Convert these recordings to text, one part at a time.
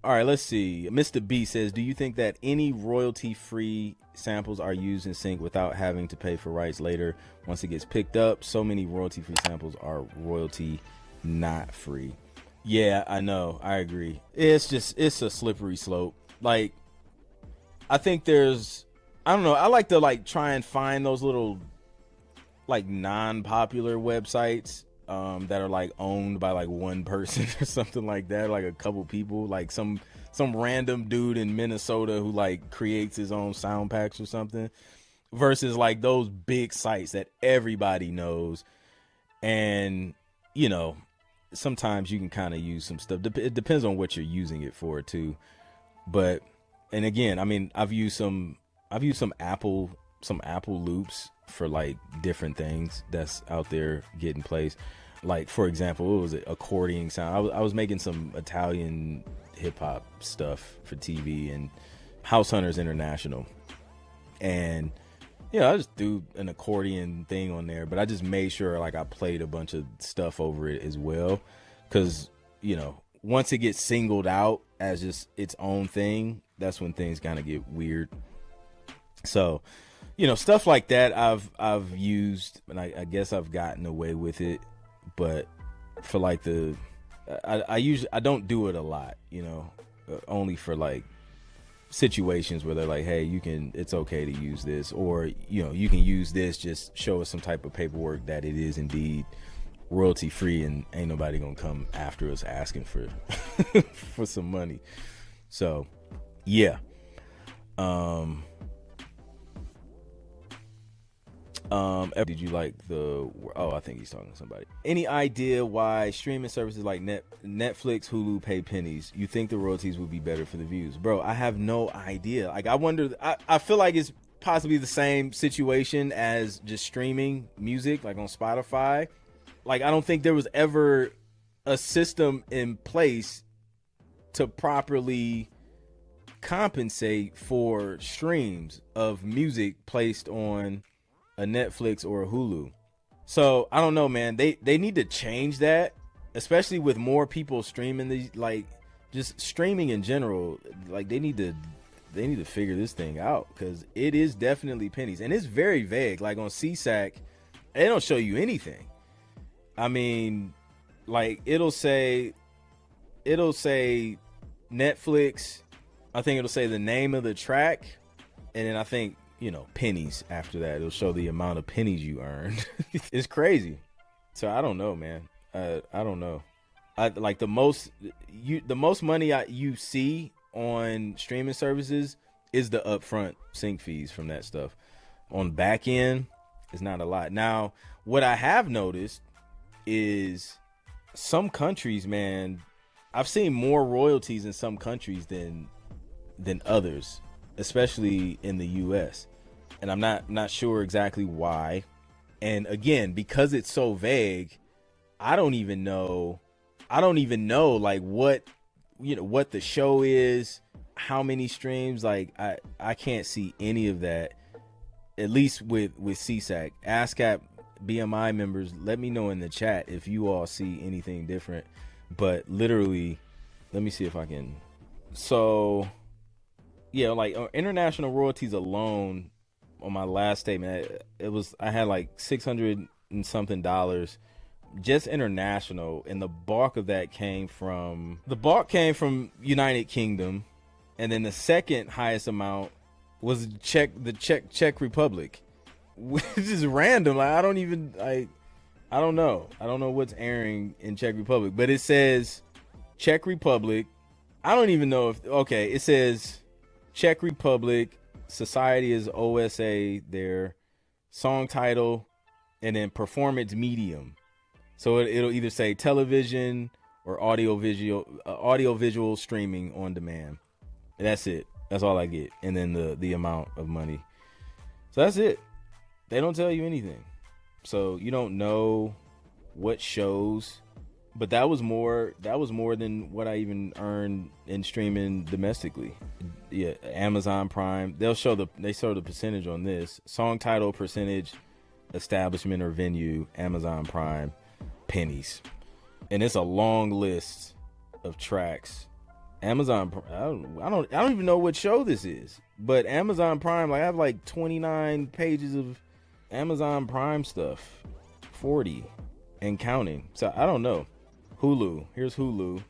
All right, let's see. Mr. B says, do you think that any royalty-free samples are used in sync without having to pay for rights later once it gets picked up? So many royalty-free samples are royalty not free. Yeah, I know. I agree. It's a slippery slope. Like, I think I don't know. I like to like try and find those little like non-popular websites that are like owned by like one person or something like that, like a couple people, like some random dude in Minnesota who like creates his own sound packs or something, versus like those big sites that everybody knows. And you know, sometimes you can kind of use some stuff. It depends on what you're using it for too. But and again, I mean, I've used some Apple loops for like different things that's out there getting placed. Like for example, what was it? Accordion sound. I was making some Italian hip hop stuff for TV and House Hunters International, and I just threw an accordion thing on there, but I just made sure like I played a bunch of stuff over it as well, because once it gets singled out as just its own thing, that's when things kind of get weird. So stuff like that I've used, and I guess I've gotten away with it, but for like I don't do it a lot, only for like situations where they're like, hey, it's okay to use this, or you can use this, just show us some type of paperwork that it is indeed royalty free, and ain't nobody gonna come after us asking for for some money. So yeah. Did you like I think he's talking to somebody. Any idea why streaming services like Netflix, Hulu pay pennies? You think the royalties would be better for the views? Bro, I have no idea. Like, I wonder, I feel like it's possibly the same situation as just streaming music, like on Spotify. Like, I don't think there was ever a system in place to properly compensate for streams of music placed on a Netflix or a Hulu. So I don't know, man. They need to change that, especially with more people streaming these, like just streaming in general. Like they need to figure this thing out, because it is definitely pennies, and it's very vague. Like on CSAC, they don't show you anything. I mean, like it'll say Netflix. I think it'll say the name of the track, and then I think pennies after that. It'll show the amount of pennies you earned. It's crazy. So I don't know, man. I don't know. I like the most money you see on streaming services is the upfront sync fees from that stuff. On back end, it's not a lot. Now, what I have noticed is some countries, man, I've seen more royalties in some countries than others, especially in the US. And I'm not sure exactly why. And again, because it's so vague, I don't even know like what the show is, how many streams. Like I can't see any of that, at least with CSAC. ASCAP BMI members, let me know in the chat if you all see anything different. But literally, let me see if I can. So yeah, like international royalties alone, on my last statement, I had like $600 and something just international, and the bulk of that came from United Kingdom, and then the second highest amount was the Czech Republic, which is random. Like I don't know what's airing in Czech Republic, but it says Czech Republic. I don't even know it says Czech Republic. Society is OSA, their song title, and then performance medium. So it'll either say television or audio visual streaming on demand. And that's it. That's all I get. And then the amount of money. So that's it. They don't tell you anything. So you don't know what shows. But that was more than what I even earned in streaming domestically. Yeah, Amazon Prime. They show the percentage on this. Song title percentage, establishment or venue, Amazon Prime, pennies. And it's a long list of tracks Amazon. I don't even know what show this is, but Amazon Prime. Like I have like 29 pages of Amazon Prime stuff, 40 and counting. So I don't know. Hulu. Here's Hulu.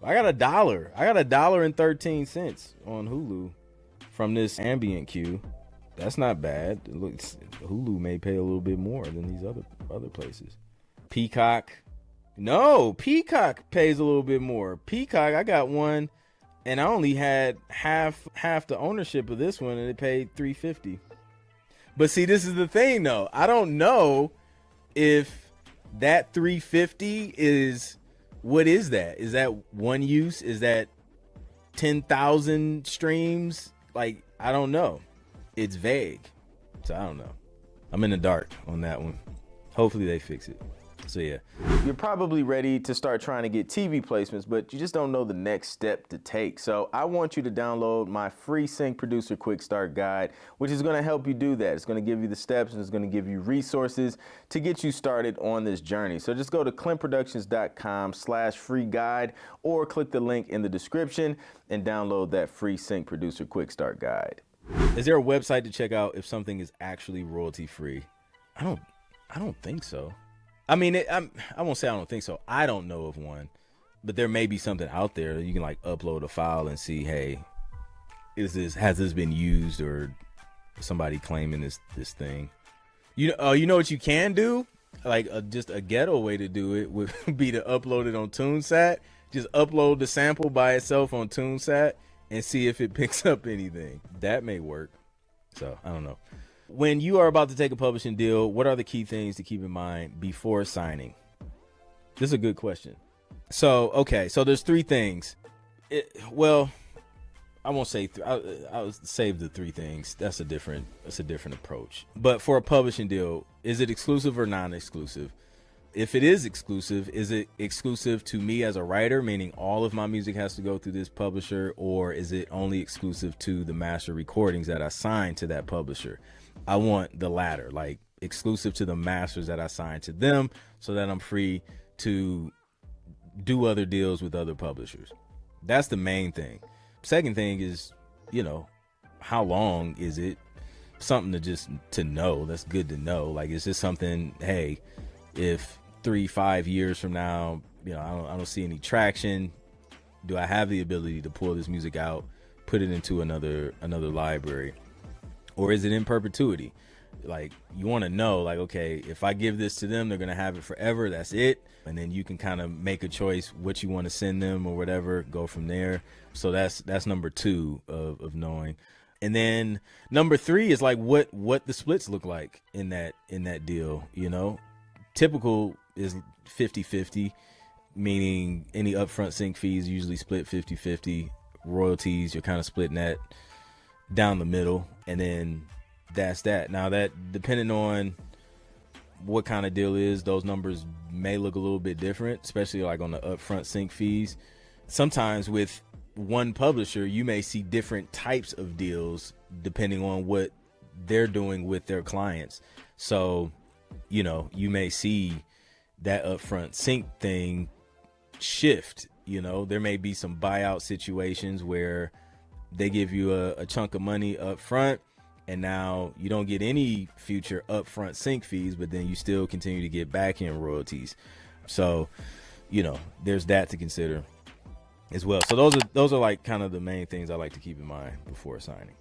I got $1. I got $1.13 on Hulu from this ambient queue. That's not bad. It looks Hulu may pay a little bit more than these other places. Peacock. No, Peacock pays a little bit more. Peacock, I got one, and I only had half the ownership of this one, and it paid $3.50. But see, this is the thing, though. I don't know if that $3.50 is what is that? Is that one use? Is that 10,000 streams? Like, I don't know. It's vague, so I don't know. I'm in the dark on that one. Hopefully they fix it. So yeah, you're probably ready to start trying to get TV placements, but you just don't know the next step to take. So I want you to download my free Sync Producer Quick Start Guide, which is going to help you do that. It's going to give you the steps and it's going to give you resources to get you started on this journey. So just go to clintproductions.com/free guide or click the link in the description and download that free Sync Producer Quick Start Guide. Is there a website to check out if something is actually royalty free? I don't think so. I mean, I won't say I don't think so. I don't know of one, but there may be something out there that you can like upload a file and see, hey, has this been used or somebody claiming this thing? You know what you can do? Like just a ghetto way to do it would be to upload it on TuneSat. Just upload the sample by itself on TuneSat and see if it picks up anything. That may work. So I don't know. When you are about to take a publishing deal, what are the key things to keep in mind before signing? This is a good question. So there's three things. I won't say I'll save the three things. That's a different approach. But for a publishing deal, is it exclusive or non-exclusive? If it is exclusive, is it exclusive to me as a writer, meaning all of my music has to go through this publisher, or is it only exclusive to the master recordings that I signed to that publisher? I want the latter, like exclusive to the masters that I signed to them so that I'm free to do other deals with other publishers. That's the main thing. Second thing is, how long is it? Something to know. That's good to know. Like, is this something, hey, if 3-5 years from now, I don't see any traction, do I have the ability to pull this music out, put it into another library? Or is it in perpetuity? Like, you want to know, like, okay, if I give this to them, they're going to have it forever. That's it. And then you can kind of make a choice what you want to send them or whatever, go from there. So that's number two of knowing. And then number three is like what the splits look like in that deal. Typical is 50-50, meaning any upfront sync fees usually split 50-50. Royalties, you're kind of splitting that down the middle, and then that's that. Now that, depending on what kind of deal is, those numbers may look a little bit different, especially like on the upfront sync fees. Sometimes with one publisher, you may see different types of deals depending on what they're doing with their clients. So, you may see that upfront sync thing shift. There may be some buyout situations where they give you a chunk of money up front, and now you don't get any future upfront sync fees, but then you still continue to get back end royalties. So, there's that to consider as well. So those are like kind of the main things I like to keep in mind before signing.